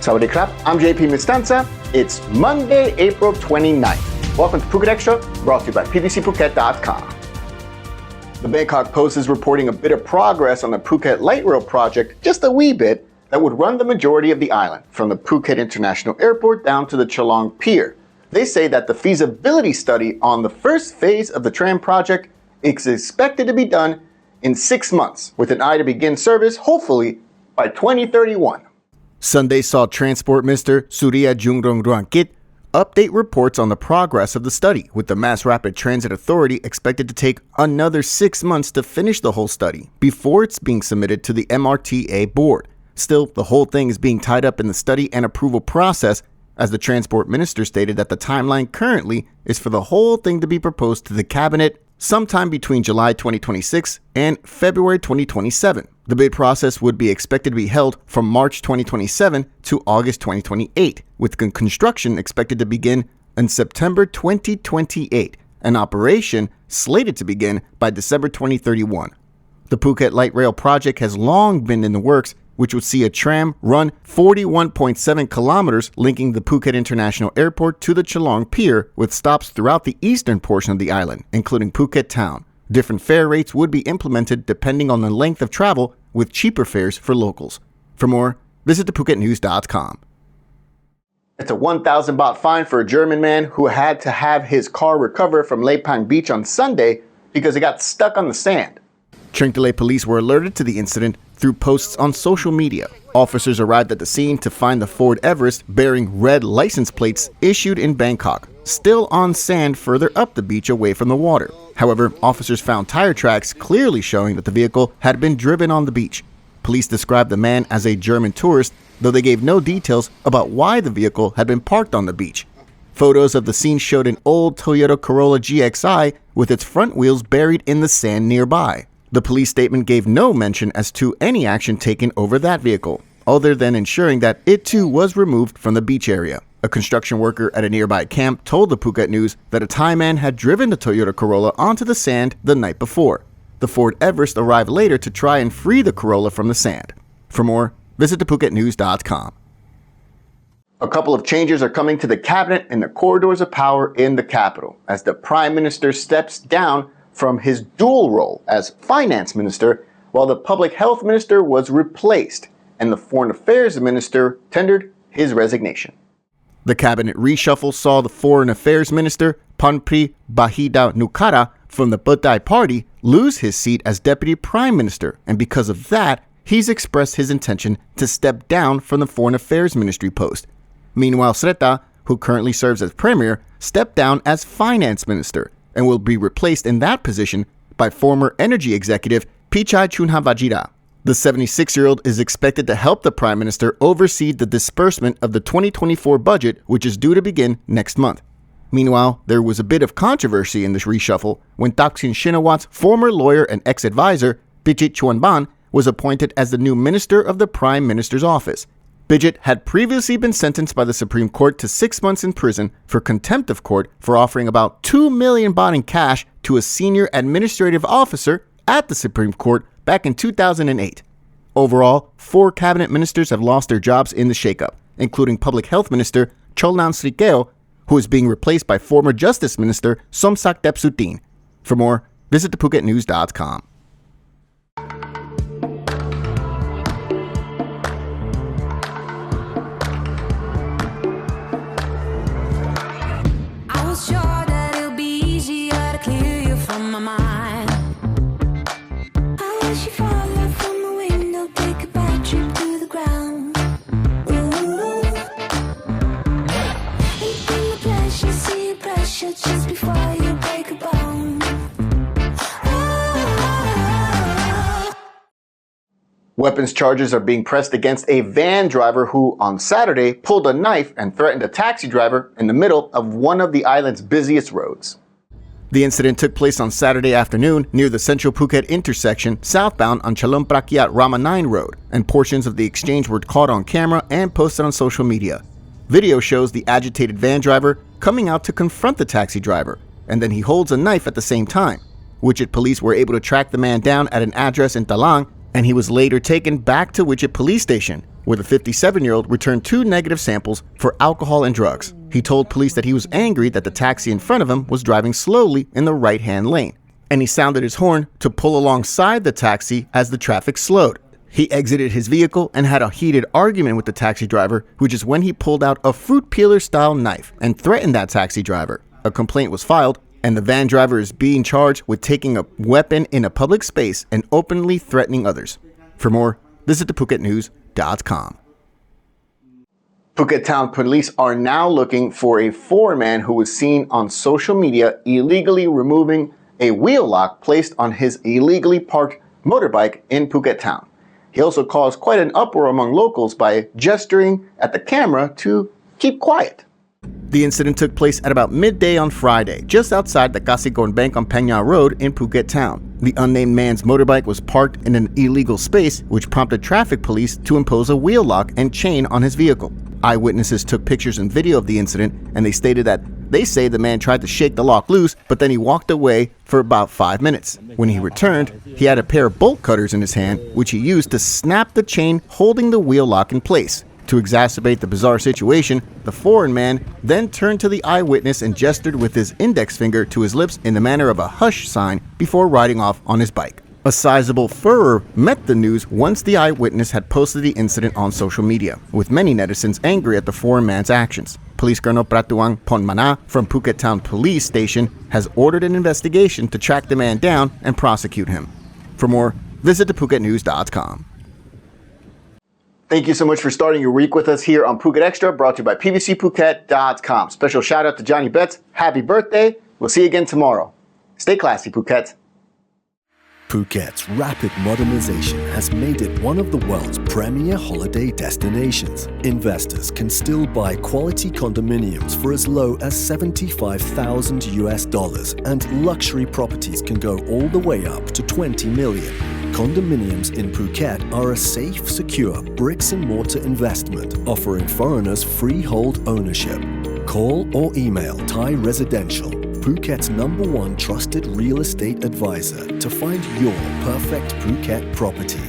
Sawadee krap, I'm JP Mestanza. It's Monday, April 29th. Welcome to Phuket Extra, brought to you by pbcphuket.com. The Bangkok Post is reporting a bit of progress on the Phuket Light-Rail project, just a wee bit, that would run the majority of the island, from the Phuket International Airport down to the Chalong Pier. They say that the feasibility study on the first phase of the tram project is expected to be done in 6 months, with an eye to begin service, hopefully, by 2031. Sunday saw Transport Minister Surya Jungrongruangkit update reports on the progress of the study, with the Mass Rapid Transit Authority expected to take another 6 months to finish the whole study before it's being submitted to the MRTA board. Still, the whole thing is being tied up in the study and approval process, as the Transport Minister stated that the timeline currently is for the whole thing to be proposed to the Cabinet sometime between July 2026 and February 2027. The bid process would be expected to be held from March 2027 to August 2028, with construction expected to begin in September 2028, and operation slated to begin by December 2031. The Phuket Light-Rail project has long been in the works, which would see a tram run 41.7 kilometers linking the Phuket International Airport to the Chalong Pier, with stops throughout the eastern portion of the island, including Phuket Town. Different fare rates would be implemented depending on the length of travel, with cheaper fares for locals. For more, visit thephuket.news.com. It's a 1,000 baht fine for a German man who had to have his car recovered from Ley Phang Beach on Sunday because it got stuck on the sand. Trincomalee police were alerted to the incident through posts on social media. Officers arrived at the scene to find the Ford Everest bearing red license plates issued in Bangkok, still on sand further up the beach away from the water. However, officers found tire tracks clearly showing that the vehicle had been driven on the beach. Police described the man as a German tourist, though they gave no details about why the vehicle had been parked on the beach. Photos of the scene showed an old Toyota Corolla GXI with its front wheels buried in the sand nearby. The police statement gave no mention as to any action taken over that vehicle, other than ensuring that it too was removed from the beach area. A construction worker at a nearby camp told the Phuket News that a Thai man had driven the Toyota Corolla onto the sand the night before. The Ford Everest arrived later to try and free the Corolla from the sand. For more, visit thephuket.news.com. A couple of changes are coming to the cabinet and the corridors of power in the capital, as the Prime Minister steps down from his dual role as Finance Minister, while the Public Health Minister was replaced and the Foreign Affairs Minister tendered his resignation. The cabinet reshuffle saw the Foreign Affairs Minister, Panpri Bahida Nukara, from the Budai Party lose his seat as Deputy Prime Minister, and because of that, he's expressed his intention to step down from the Foreign Affairs Ministry post. Meanwhile, Sreta, who currently serves as Premier, stepped down as Finance Minister and will be replaced in that position by former Energy Executive Pichai Chunhavajira. The 76-year-old is expected to help the Prime Minister oversee the disbursement of the 2024 budget, which is due to begin next month. Meanwhile, there was a bit of controversy in this reshuffle when Thaksin Shinawat's former lawyer and ex-advisor, Bijit Chuanban, was appointed as the new Minister of the Prime Minister's office. Bijit had previously been sentenced by the Supreme Court to 6 months in prison for contempt of court for offering about 2 million baht in cash to a senior administrative officer at the Supreme Court back in 2008. Overall, 4 cabinet ministers have lost their jobs in the shakeup, including Public Health Minister Cholnan Srikeo, who is being replaced by former Justice Minister Somsak Depsutin. For more, visit thephuket.news.com. Just before you break a bone. Weapons charges are being pressed against a van driver who, on Saturday, pulled a knife and threatened a taxi driver in the middle of one of the island's busiest roads. The incident took place on Saturday afternoon near the Central Phuket intersection southbound on Chalon Prakyat Rama 9 Road, and portions of the exchange were caught on camera and posted on social media. Video shows the agitated van driver coming out to confront the taxi driver, and then he holds a knife at the same time. Wichit police were able to track the man down at an address in Talang, and he was later taken back to Wichit police station, where the 57-year-old returned 2 negative samples for alcohol and drugs. He told police that he was angry that the taxi in front of him was driving slowly in the right-hand lane, and he sounded his horn to pull alongside the taxi as the traffic slowed. He exited his vehicle and had a heated argument with the taxi driver, which is when he pulled out a fruit peeler-style knife and threatened that taxi driver. A complaint was filed, and the van driver is being charged with taking a weapon in a public space and openly threatening others. For more, visit thephuket.news.com. Phuket Town police are now looking for a foreman who was seen on social media illegally removing a wheel lock placed on his illegally parked motorbike in Phuket Town. He also caused quite an uproar among locals by gesturing at the camera to keep quiet. The incident took place at about midday on Friday, just outside the Kasikorn Bank on Phang Road in Phuket Town. The unnamed man's motorbike was parked in an illegal space, which prompted traffic police to impose a wheel lock and chain on his vehicle. Eyewitnesses took pictures and video of the incident, and they stated that they say the man tried to shake the lock loose, but then he walked away for about 5 minutes. When he returned, he had a pair of bolt cutters in his hand, which he used to snap the chain holding the wheel lock in place. To exacerbate the bizarre situation, the foreign man then turned to the eyewitness and gestured with his index finger to his lips in the manner of a hush sign before riding off on his bike. A sizable furor met the news once the eyewitness had posted the incident on social media, with many netizens angry at the foreign man's actions. Police Colonel Pratuang Ponmana from Phuket Town Police Station has ordered an investigation to track the man down and prosecute him. For more, visit thephuket.news.com. Thank you so much for starting your week with us here on Phuket Extra, brought to you by pbcphuket.com. Special shout out to Johnny Betts. Happy birthday. We'll see you again tomorrow. Stay classy, Phuket. Phuket's rapid modernization has made it one of the world's premier holiday destinations. Investors can still buy quality condominiums for as low as $75,000, and luxury properties can go all the way up to $20 million. Condominiums in Phuket are a safe, secure bricks-and-mortar investment, offering foreigners freehold ownership. Call or email Thai Residential, Phuket's #1 trusted real estate advisor, to find your perfect Phuket property.